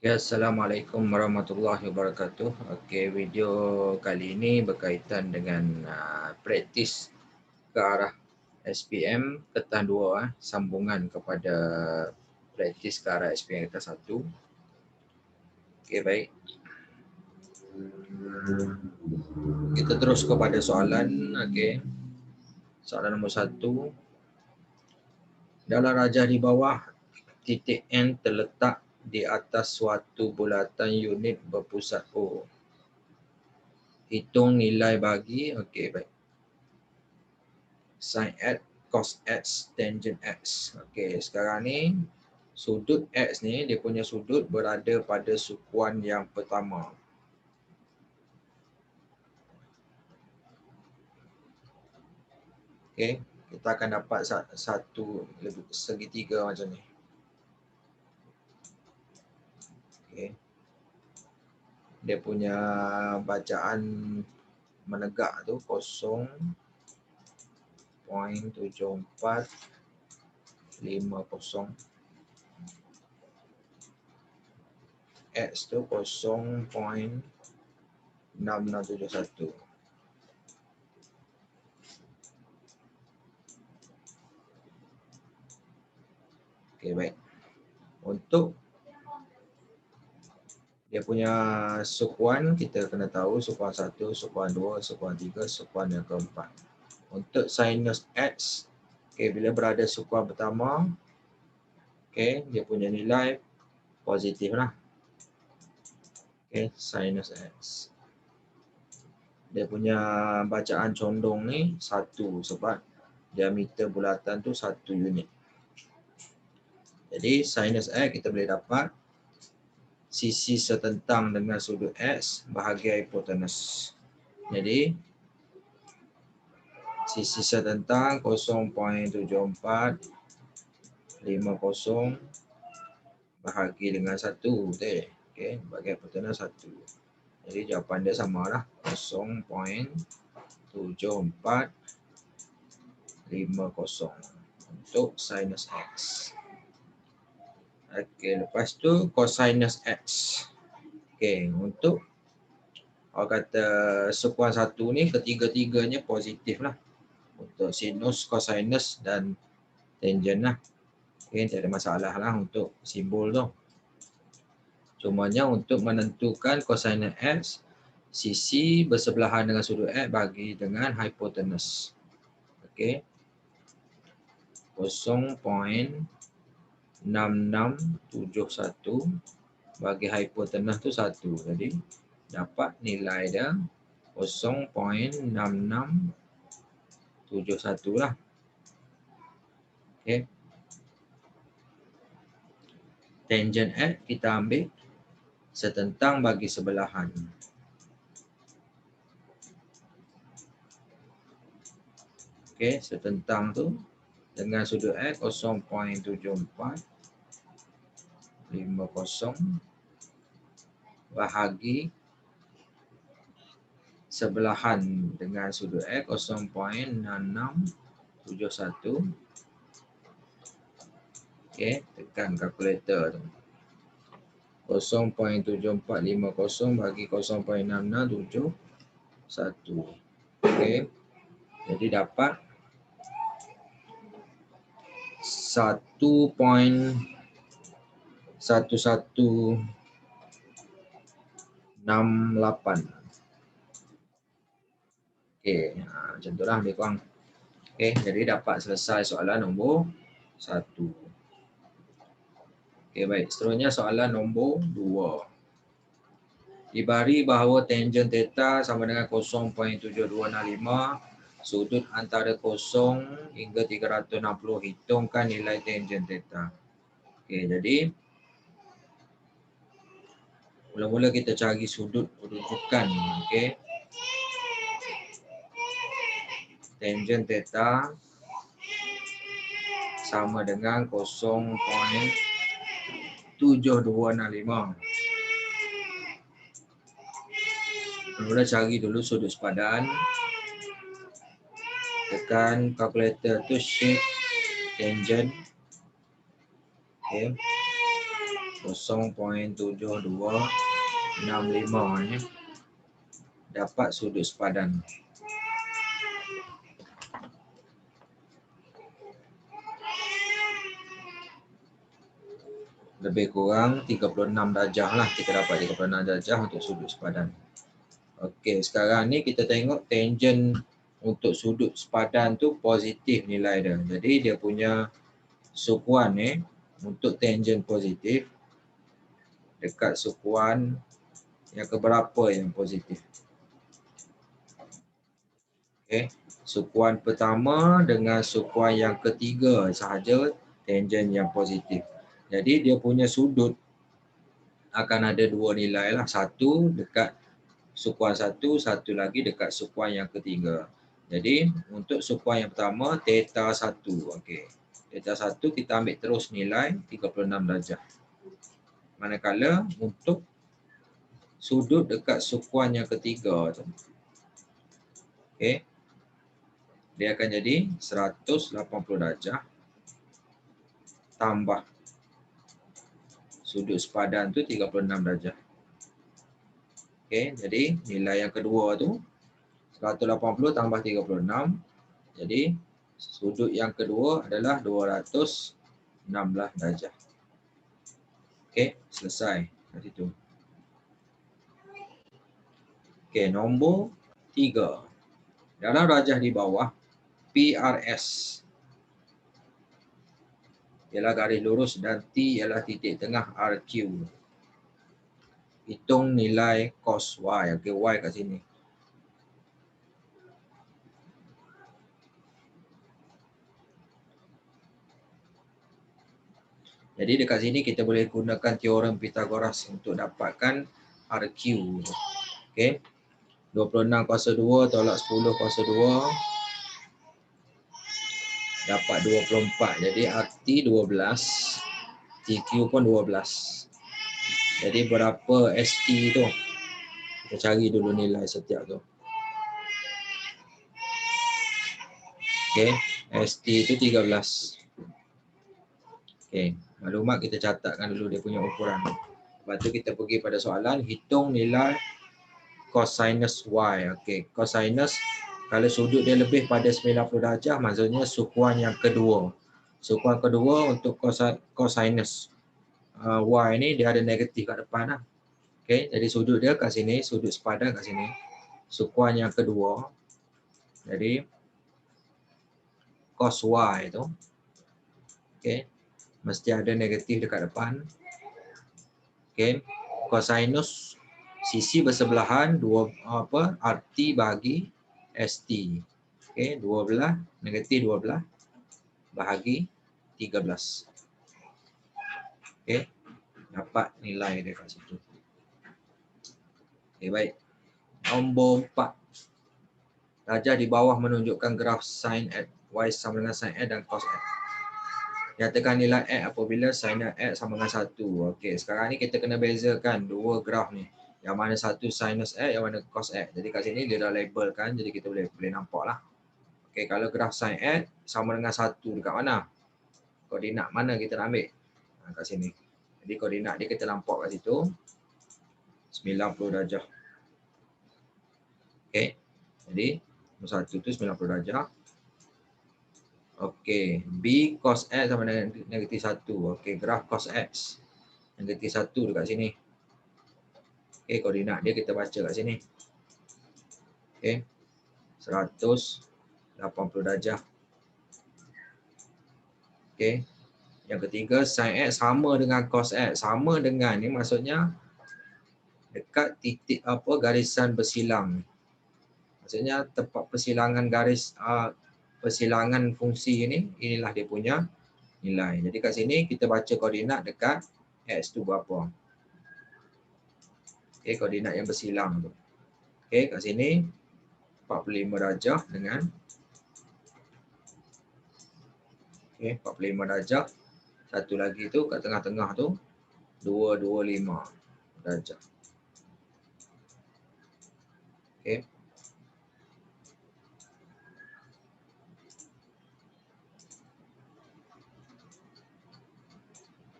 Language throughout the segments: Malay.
Ya, Assalamualaikum warahmatullahi wabarakatuh. Okey, video kali ini berkaitan dengan praktis ke arah SPM Ketas 2, sambungan kepada praktis ke arah SPM Ketas 1. Okey, baik. Kita terus kepada soalan. Okey. Soalan nombor 1. Dalam rajah di bawah, titik N terletak di atas suatu bulatan unit berpusat O. Hitung nilai bagi, okey, baik. Sin X, cos X, tangent X. Okey, sekarang ni sudut X ni dia punya sudut berada pada sukuan yang pertama. Okey, kita akan dapat satu segitiga macam ni. Okey. Dia punya bacaan menegak tu 0.7450. X tu 0.6671. Okey, baik. Untuk dia punya sukuan, kita kena tahu sukuan 1, sukuan 2, sukuan 3, sukuan yang keempat. Untuk sinus X, okay, bila berada sukuan pertama, okay, dia punya nilai positif lah. Okay, sinus X. Dia punya bacaan condong ni 1 sebab diameter bulatan tu 1 unit. Jadi sinus X kita boleh dapat sisi setentang dengan sudut X bahagi hipotenus. Jadi sisi setentang 0.7450 bahagi dengan 1, betul? Okey, bagi hipotenus 1. Jadi jawapan dia samalah 0.7450 untuk sinus X. Okey, lepas tu cosinus X. Okey, untuk orang kata sukuan 1 ni ketiga-tiganya positif lah. Untuk sinus, cosinus dan tangent lah. Okay, tak ada masalah lah untuk simbol tu. Cumanya untuk menentukan cosinus X, sisi bersebelahan dengan sudut X bagi dengan hipotenus. Okey. 0.6671 bagi hipotenus tu 1. Jadi dapat nilai dia 0.6671 lah. Okey. Tangent X kita ambil setentang bagi sebelahan. Okey, setentang tu dengan sudut X 0.7450 bahagi sebelahan dengan sudut X 0.6671. Okey, tekan kalkulator tu. 0.7450 bagi 0.6671. Okey. Jadi dapat 1.1168. Okey, macam tu lah lebih kurang. Okey, jadi dapat selesai soalan nombor 1. Okey, baik. Seterusnya soalan nombor 2. Dibari bahawa tangent theta sama dengan 0.7265, sudut antara 0 hingga 360, hitungkan nilai tangent theta. Okey, jadi mula-mula kita cari sudut rujukan. Okey. Tangent theta sama dengan 0.7265. Mula cari dulu sudut sepadan. Tekan kalkulator tu shift tangent. Okey. 0.7265 ni dapat sudut sepadan. Lebih kurang 36 darjah lah. Kita dapat 36 darjah untuk sudut sepadan. Okey, sekarang ni kita tengok tangent untuk sudut sepadan tu positif nilai dia. Jadi dia punya sukuan ni untuk tangent positif dekat sukuan yang keberapa yang positif. Okey, sukuan pertama dengan sukuan yang ketiga sahaja tangent yang positif. Jadi dia punya sudut akan ada dua nilai lah. Satu dekat sukuan satu, satu lagi dekat sukuan yang ketiga. Jadi untuk sukuan yang pertama theta 1. Okey. Theta 1 kita ambil terus nilai 36 darjah. Manakala untuk sudut dekat sukuan yang ketiga tu. Okey. Dia akan jadi 180 darjah tambah sudut sepadan tu 36 darjah. Okey, jadi nilai yang kedua tu 180 tambah 36. Jadi sudut yang kedua adalah 216 darjah. Okey, selesai kat situ. Okey, nombor 3. Dalam rajah di bawah, PRS ialah garis lurus dan T ialah titik tengah RQ. Hitung nilai cos Y. Okey, Y kat sini. Jadi dekat sini kita boleh gunakan teorem Pythagoras untuk dapatkan RQ. Okey. 26 kuasa 2 tolak 10 kuasa 2 dapat 24. Jadi RT 12, TQ pun 12. Jadi berapa ST tu? Kita cari dulu nilai setiap tu. Okey, ST tu 13. Okey, maklumat kita catatkan dulu dia punya ukuran. Lepas tu kita pergi pada soalan, hitung nilai cosinus Y. Okey, cosinus kalau sudut dia lebih pada 90 darjah, maksudnya sukuan yang kedua. Sukuan kedua untuk cosinus Y ni dia ada negatif kat depan lah. Okey, jadi sudut dia kat sini, sudut sepadan kat sini. Sukuan yang kedua. Jadi cos Y tu. Okey, mesti ada negatif dekat depan. Okey, cosinus sisi bersebelahan RT bahagi ST. Okey, 12 negatif 12 bahagi 13. Okey, dapat nilai dia kat situ. Okey, baik. Nombor 4. Rajah di bawah menunjukkan graf sin X, Y sama dengan sin X dan cos X. Nyatakan nilai X apabila sin X sama dengan 1. Okey, sekarang ni kita kena bezakan dua graf ni. Yang mana satu sinus X, yang mana cos X. Jadi kat sini dia dah labelkan, jadi kita boleh nampak lah. Okey, kalau graf sin X sama dengan 1 dekat mana? Koordinat mana kita nak ambil? Kat sini. Jadi koordinat dia kita nampak kat situ. 90 darjah. Okey. Jadi nombor 1 tu 90 darjah. Okey, B cos X sama dengan negatif 1. Okey, graf cos X. Negatif 1 dekat sini. Okey, koordinat dia kita baca kat sini. Okey. 180 darjah. Okey. Yang ketiga, sin X sama dengan cos X. Sama dengan ni maksudnya dekat titik garisan bersilang. Maksudnya tempat persilangan garis persilangan fungsi ini, inilah dia punya nilai. Jadi kat sini kita baca koordinat dekat X tu berapa. Okey, koordinat yang bersilang tu. Okey, kat sini 45 darjah dengan 45 darjah. Satu lagi tu kat tengah-tengah tu 225 darjah. Okey.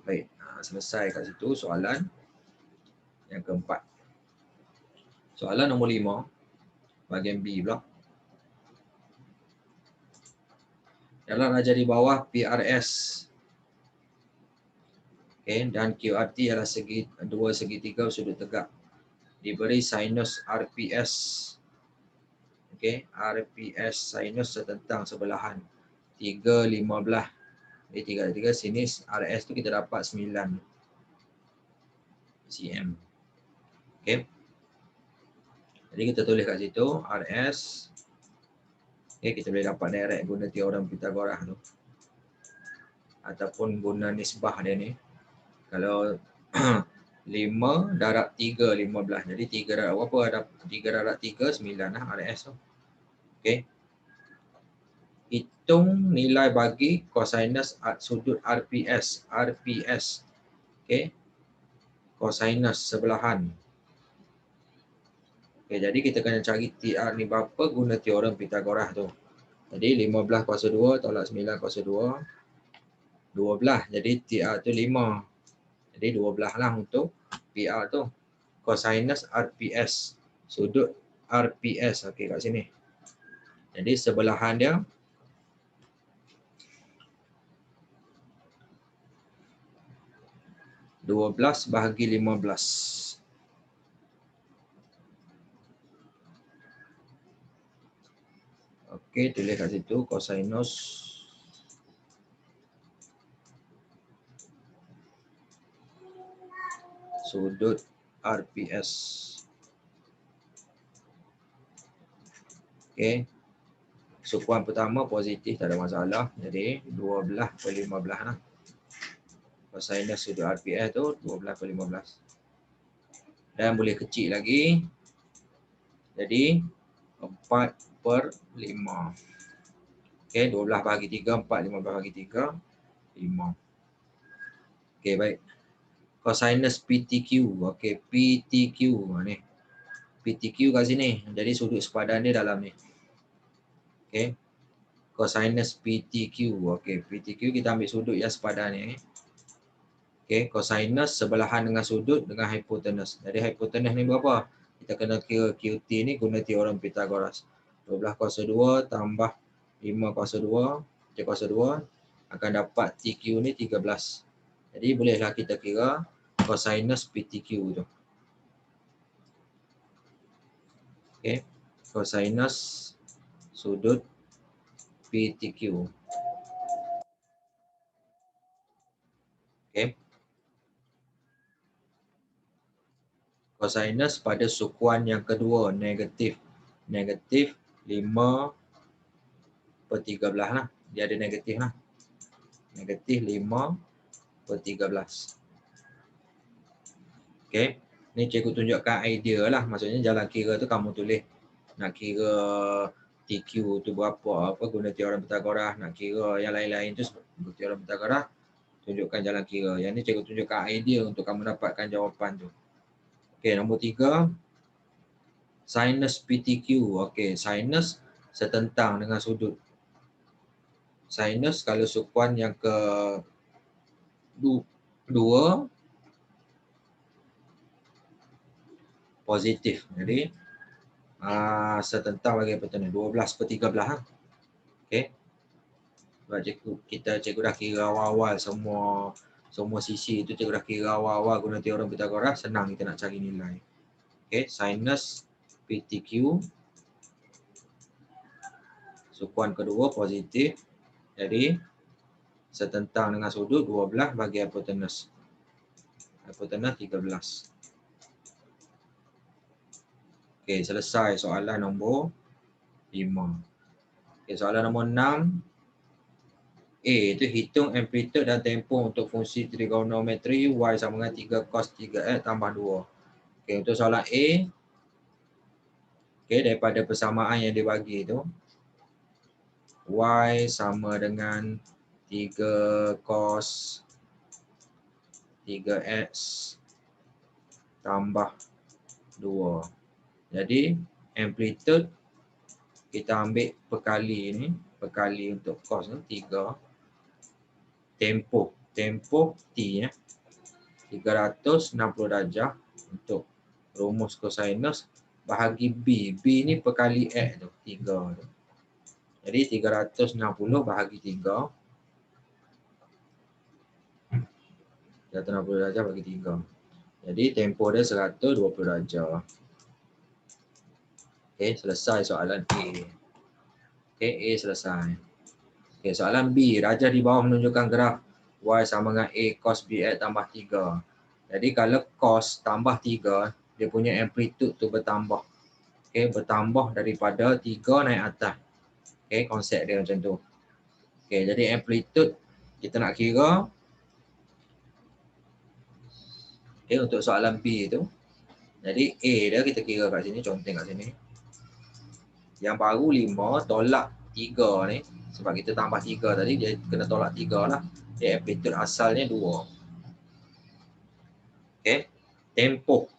Baik. Selesai kat situ soalan yang keempat. Soalan nombor 5, bahagian B pula. Dalam ajar di bawah PRS dan QRT adalah dua segitiga sudut tegak. Diberi sinus RPS. RPS sinus setentang sebelahan 3/15. Jadi 3 sinus RS tu kita dapat 9 cm. Jadi kita tulis kat situ RS. Kita boleh dapat direct guna teorem Pythagoras tu. Ataupun guna nisbah dia ni. Kalau 5 darab 3, 15. Jadi 3 darab berapa? Ada 3 darab 3, 9 lah RS tu. Hitung nilai bagi cosinus sudut RPS. Cosinus sebelahan. Jadi kita kena cari TR ni berapa guna teorem Pythagoras tu. Jadi 15 kuasa 2 tolak 9 kuasa 2. 12. Jadi TR tu 5. Jadi 12 lah untuk PR tu. Cosinus RPS. Sudut RPS. Kat sini. Jadi sebelahan dia 12 bahagi 15. Tulis kat situ cosinus sudut RPS. Sukuan pertama positif, tak ada masalah. Jadi 12/15 lah. Cosinus sudut RPS tu 12/15. Dan boleh kecil lagi. Jadi 4/5. 12 bahagi 3, 4, 15 bahagi 3, 5. Baik. Cosinus PTQ. PTQ ni. PTQ kat sini. Jadi sudut sepadan dia dalam ni. Cosinus PTQ. PTQ kita ambil sudut yang sepadan ni. Cosinus sebelahan dengan sudut dengan hipotenus. Jadi hipotenus ni berapa? Kita kena kira QT ni guna teorem Pythagoras. 12 kuasa 2 tambah 5 kuasa 2. 3 kuasa 2 akan dapat TQ ni 13. Jadi bolehlah kita kira cosinus PTQ tu. Cosinus sudut PTQ. Cosinus pada sukuan yang kedua negatif 5/13 lah. Dia ada negatif lah. Negatif 5/13. Ni cikgu tunjukkan idea lah. Maksudnya jalan kira tu kamu tulis. Nak kira TQ tu berapa, guna teorem Pythagoras. Nak kira yang lain-lain tu guna teorem Pythagoras. Tunjukkan jalan kira. Yang ni cikgu tunjukkan idea untuk kamu dapatkan jawapan tu. Nombor 3. Sinus PTQ. Sinus setentang dengan sudut. Sinus kalau sukuan yang ke 2 positif. Jadi setentang bagi hipotenus 12/13 lah. Sebab cikgu dah kira awal-awal semua sisi itu cikgu dah kira awal-awal guna teorem Pythagoras, senang kita nak cari nilai. Sinus PTQ sukuan kedua positif. Jadi setentang dengan sudut 12 bagi hipotenus. Hipotenus 13. Selesai soalan nombor 5. Soalan nombor 6. Itu hitung amplitude dan tempoh untuk fungsi trigonometri y sama dengan 3 cos 3x tambah 2. Untuk soalan A, daripada persamaan yang dibagi itu, y sama dengan 3 cos 3x tambah 2. Jadi amplitude kita ambil perkali ni, perkali untuk cos ni 3. Tempoh T ya. 360 darjah untuk rumus kosinus bahagi B. B ni perkali X tu, 3 tu. Jadi 360 bahagi 3. 360 darjah bagi 3. Jadi tempoh dia 120 darjah. Okey, selesai soalan A. Okey, A selesai. Okey, soalan B. Rajah di bawah menunjukkan graf Y sama dengan A cos BX tambah 3. Jadi kalau cos tambah 3, dia punya amplitude tu bertambah. Okey, bertambah daripada 3 naik atas. Okey, konsep dia macam tu. Okey, jadi amplitude kita nak kira. Okey, untuk soalan B tu. Jadi A dia kita kira kat sini, conteng kat sini. Yang baru 5 tolak 3 ni. Sebab kita tambah 3 tadi, dia kena tolak 3 lah. Jadi amplitude asalnya 2. Okey, tempoh.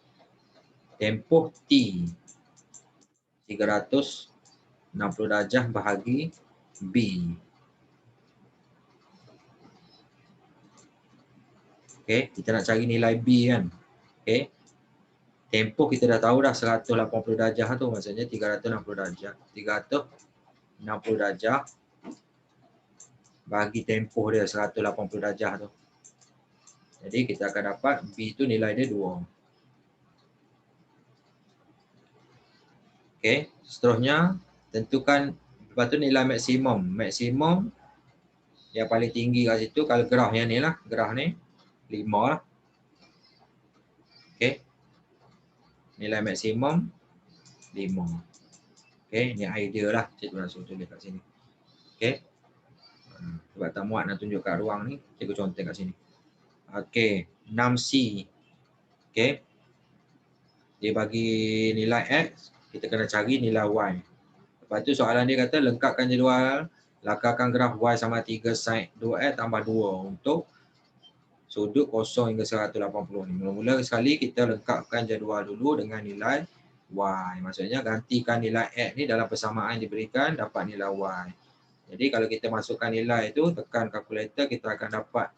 Tempoh T. 360 darjah bahagi B. Okey, kita nak cari nilai B kan. Okey. Tempoh kita dah tahu dah 180 darjah tu, maksudnya 360 darjah. 360 darjah bagi tempoh dia 180 darjah tu. Jadi kita akan dapat B tu nilai dia 2. Okey, seterusnya tentukan lepas tu nilai maksimum. Maksimum yang paling tinggi kat situ kalau graf yang ni lah, graf ni 5 lah. Okey. Nilai maksimum 5. Okey, ni idea lah. Cikgu nak suruh tulis kat sini. Okey. Sebab tak muat nak tunjuk kat ruang ni, cikgu conteng kat sini. Okey, 6C. Okey. Dia bagi nilai X, kita kena cari nilai Y. Lepas tu soalan dia kata lengkapkan jadual, lakarkan graf Y sama 3 sin 2X tambah 2 untuk sudut 0 hingga 180 ni. Mula-mula sekali kita lengkapkan jadual dulu dengan nilai Y. Maksudnya gantikan nilai X ni dalam persamaan yang diberikan, dapat nilai Y. Jadi kalau kita masukkan nilai itu, tekan kalkulator, kita akan dapat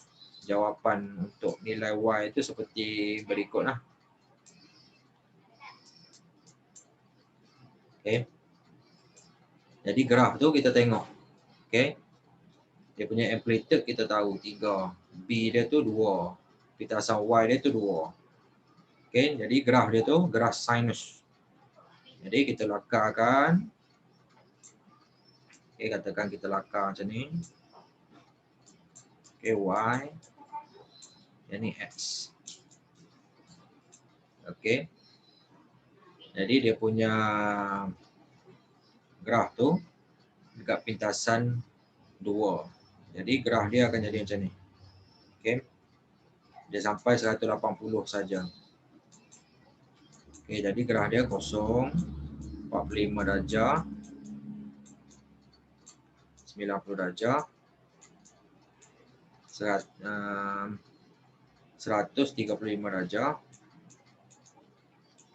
jawapan untuk nilai Y itu seperti berikutlah. Okay. Jadi graf tu kita tengok. Okay. Dia punya amplitude kita tahu 3. B dia tu 2. Pitasan Y dia tu 2. Okay. Jadi graf dia tu graf sinus. Jadi kita lakarkan. Okay. Katakan kita lakar macam ni. Okay. Y. Yang ni X. Okay. Jadi dia punya graf tu dekat pintasan 2. Jadi graf dia akan jadi macam ni. Okey. Dia sampai 180 saja. Okey, jadi graf dia 0, 45 darjah, 90 darjah, 135 darjah.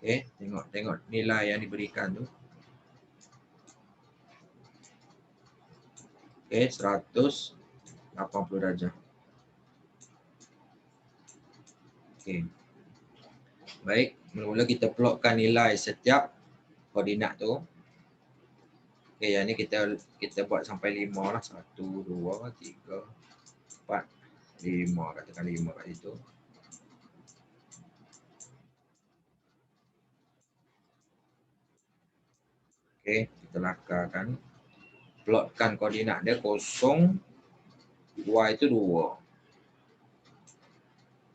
Okey, tengok nilai yang diberikan tu. Okey, 180 darjah. Okey. Baik, mula-mula kita plotkan nilai setiap koordinat tu. Okey, yang ni kita buat sampai 5 lah. 1, 2, 3, 4, 5. Katakan 5 kat situ. Okey, kita lakarkan. Plotkan koordinat dia 0, Y itu 2.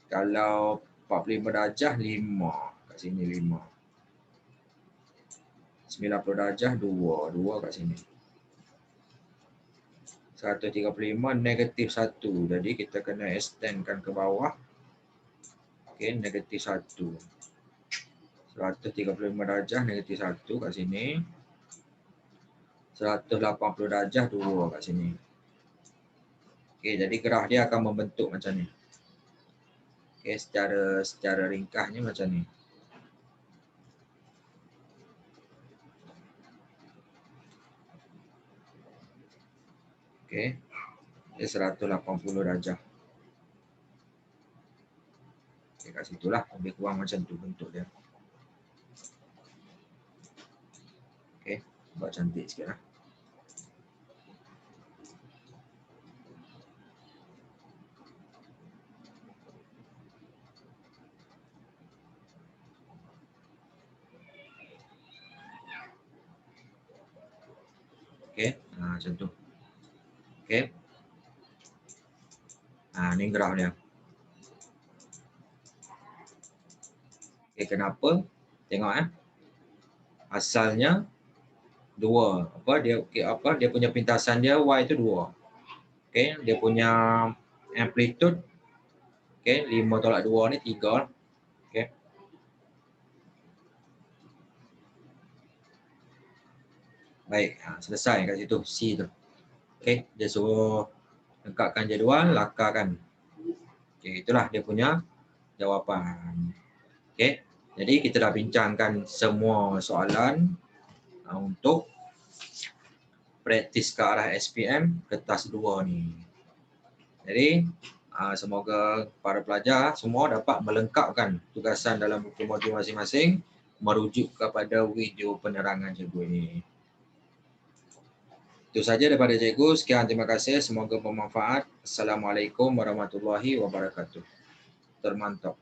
Kalau 45 darjah 5. Kat sini 5. 90 darjah 2. 2 kat sini. 135 negatif 1. Jadi kita kena extendkan ke bawah. Okey, negatif 1. 135 darjah negatif 1 kat sini. 180 darjah 2 kat sini. Okey, jadi graf dia akan membentuk macam ni. Okey, secara ringkasnya macam ni. Okey. Dia 180 darjah. Okay, kat situlah lebih kurang macam tu bentuk dia. Okay, buat cantik sikit lah. Okay, macam tu. Okay. Ni graf dia. Okay, kenapa? Tengok asalnya 2. Dia punya pintasan dia Y itu 2. Okay, dia punya amplitude 5 tolak 2 ni 3. Okay. Baik, selesai kat situ C tu. Okay, dia suruh lengkapkan jadual, lakarkan. Okay, itulah dia punya jawapan. Okay, jadi kita dah bincangkan semua soalan untuk praktis ke arah SPM kertas 2 ni. Jadi semoga para pelajar semua dapat melengkapkan tugasan dalam buku modul masing-masing merujuk kepada video penerangan cikgu ini. Itu saja daripada cikgu. Sekian, terima kasih. Semoga bermanfaat. Assalamualaikum warahmatullahi wabarakatuh. Termantap.